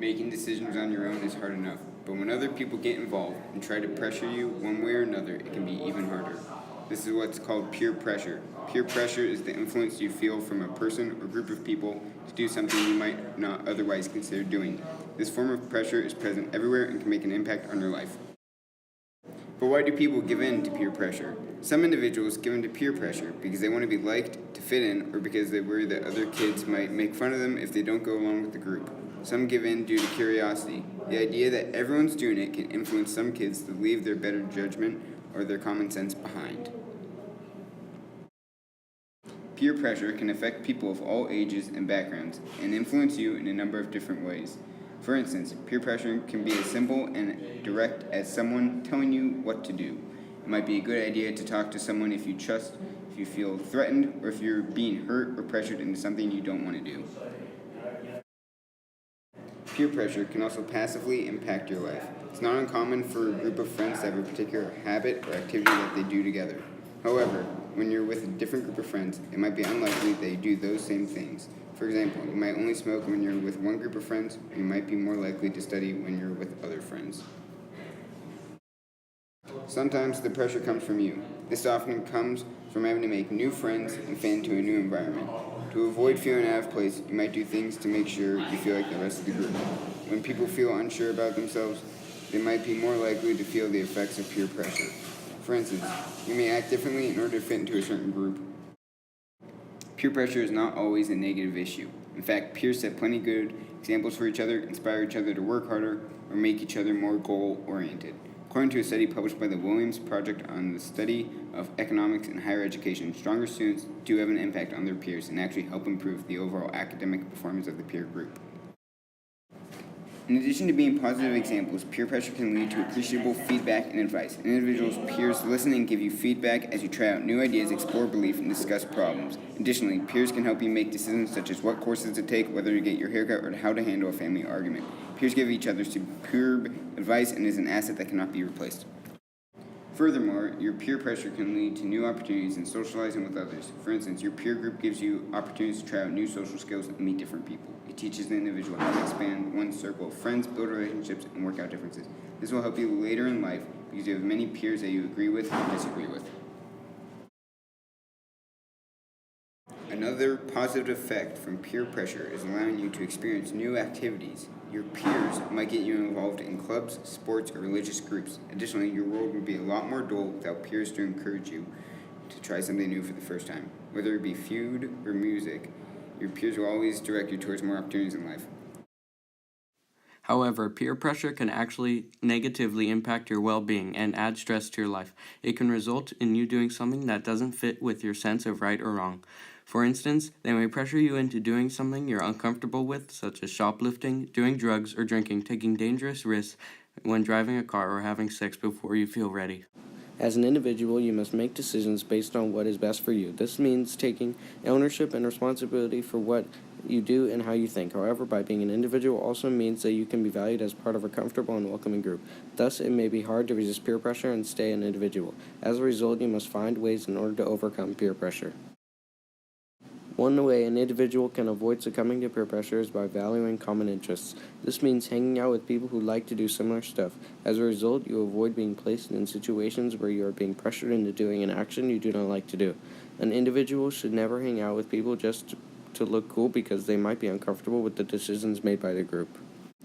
Making decisions on your own is hard enough, but when other people get involved and try to pressure you one way or another, it can be even harder. This is what's called peer pressure. Peer pressure is the influence you feel from a person or group of people to do something you might not otherwise consider doing. This form of pressure is present everywhere and can make an impact on your life. But why do people give in to peer pressure? Some individuals give in to peer pressure because they want to be liked, to fit in, or because they worry that other kids might make fun of them if they don't go along with the group. Some give in due to curiosity. The idea that everyone's doing it can influence some kids to leave their better judgment or their common sense behind. Peer pressure can affect people of all ages and backgrounds and influence you in a number of different ways. For instance, peer pressure can be as simple and direct as someone telling you what to do. It might be a good idea to talk to someone if you trust, if you feel threatened, or if you're being hurt or pressured into something you don't want to do. Peer pressure can also passively impact your life. It's not uncommon for a group of friends to have a particular habit or activity that they do together. However, when you're with a different group of friends, it might be unlikely they do those same things. For example, you might only smoke when you're with one group of friends, or you might be more likely to study when you're with other friends. Sometimes the pressure comes from you. This often comes from having to make new friends and fit into a new environment. To avoid feeling out of place, you might do things to make sure you feel like the rest of the group. When people feel unsure about themselves, they might be more likely to feel the effects of peer pressure. For instance, you may act differently in order to fit into a certain group. Peer pressure is not always a negative issue. In fact, peers set plenty of good examples for each other, inspire each other to work harder, or make each other more goal-oriented. According to a study published by the Williams Project on the Study of Economics in Higher Education, stronger students do have an impact on their peers and actually help improve the overall academic performance of the peer group. In addition to being positive examples, peer pressure can lead to appreciable feedback and advice. An individual's peers listen and give you feedback as you try out new ideas, explore belief, and discuss problems. Additionally, peers can help you make decisions such as what courses to take, whether to get your haircut, or how to handle a family argument. Peers give each other superb advice and is an asset that cannot be replaced. Furthermore, your peer pressure can lead to new opportunities in socializing with others. For instance, your peer group gives you opportunities to try out new social skills and meet different people. It teaches the individual how to expand one's circle of friends, build relationships, and work out differences. This will help you later in life because you have many peers that you agree with and disagree with. Another positive effect from peer pressure is allowing you to experience new activities. Your peers might get you involved in clubs, sports, or religious groups. Additionally, your world would be a lot more dull without peers to encourage you to try something new for the first time. Whether it be food or music, your peers will always direct you towards more opportunities in life. However, peer pressure can actually negatively impact your well-being and add stress to your life. It can result in you doing something that doesn't fit with your sense of right or wrong. For instance, they may pressure you into doing something you're uncomfortable with, such as shoplifting, doing drugs, or drinking, taking dangerous risks when driving a car, or having sex before you feel ready. As an individual, you must make decisions based on what is best for you. This means taking ownership and responsibility for what you do and how you think. However, by being an individual also means that you can be valued as part of a comfortable and welcoming group. Thus, it may be hard to resist peer pressure and stay an individual. As a result, you must find ways in order to overcome peer pressure. One way an individual can avoid succumbing to peer pressure is by valuing common interests. This means hanging out with people who like to do similar stuff. As a result, you avoid being placed in situations where you are being pressured into doing an action you do not like to do. An individual should never hang out with people just to look cool because they might be uncomfortable with the decisions made by the group.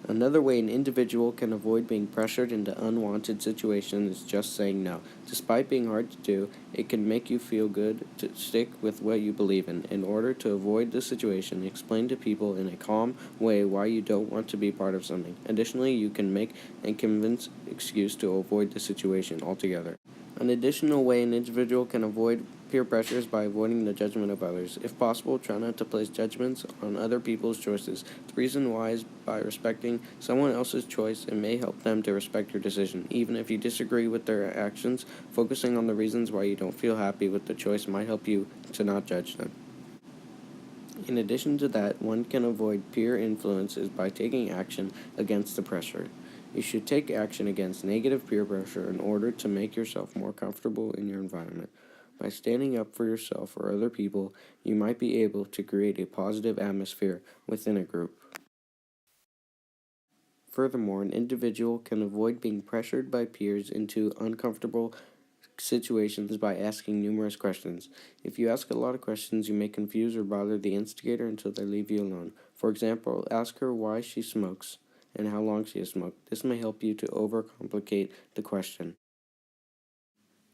Another way an individual can avoid being pressured into unwanted situations is just saying no. Despite being hard to do, it can make you feel good to stick with what you believe in. In order to avoid the situation, explain to people in a calm way why you don't want to be part of something. Additionally, you can make a convincing excuse to avoid the situation altogether. An additional way an individual can avoid peer pressure is by avoiding the judgment of others. If possible, try not to place judgments on other people's choices. The reason why is by respecting someone else's choice, it may help them to respect your decision. Even if you disagree with their actions, focusing on the reasons why you don't feel happy with the choice might help you to not judge them. In addition to that, one can avoid peer influences by taking action against the pressure. You should take action against negative peer pressure in order to make yourself more comfortable in your environment. By standing up for yourself or other people, you might be able to create a positive atmosphere within a group. Furthermore, an individual can avoid being pressured by peers into uncomfortable situations by asking numerous questions. If you ask a lot of questions, you may confuse or bother the instigator until they leave you alone. For example, ask her why she smokes and how long she has smoked. This may help you to overcomplicate the question.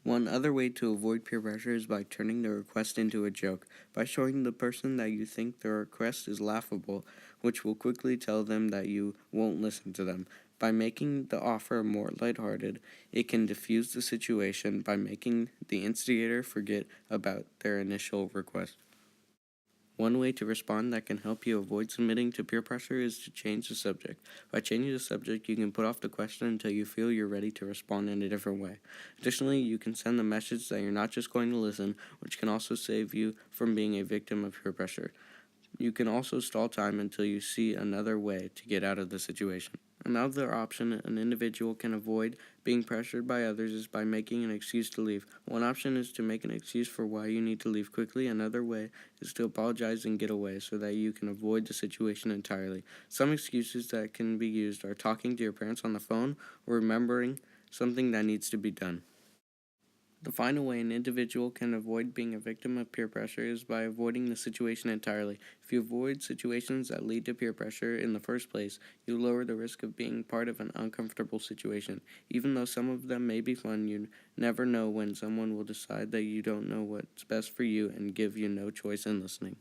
One other way to avoid peer pressure is by turning the request into a joke, by showing the person that you think the request is laughable, which will quickly tell them that you won't listen to them. By making the offer more lighthearted, it can diffuse the situation by making the instigator forget about their initial request. One way to respond that can help you avoid submitting to peer pressure is to change the subject. By changing the subject, you can put off the question until you feel you're ready to respond in a different way. Additionally, you can send the message that you're not just going to listen, which can also save you from being a victim of peer pressure. You can also stall time until you see another way to get out of the situation. Another option an individual can avoid being pressured by others is by making an excuse to leave. One option is to make an excuse for why you need to leave quickly. Another way is to apologize and get away so that you can avoid the situation entirely. Some excuses that can be used are talking to your parents on the phone or remembering something that needs to be done. The final way an individual can avoid being a victim of peer pressure is by avoiding the situation entirely. If you avoid situations that lead to peer pressure in the first place, you lower the risk of being part of an uncomfortable situation. Even though some of them may be fun, you never know when someone will decide that you don't know what's best for you and give you no choice in listening.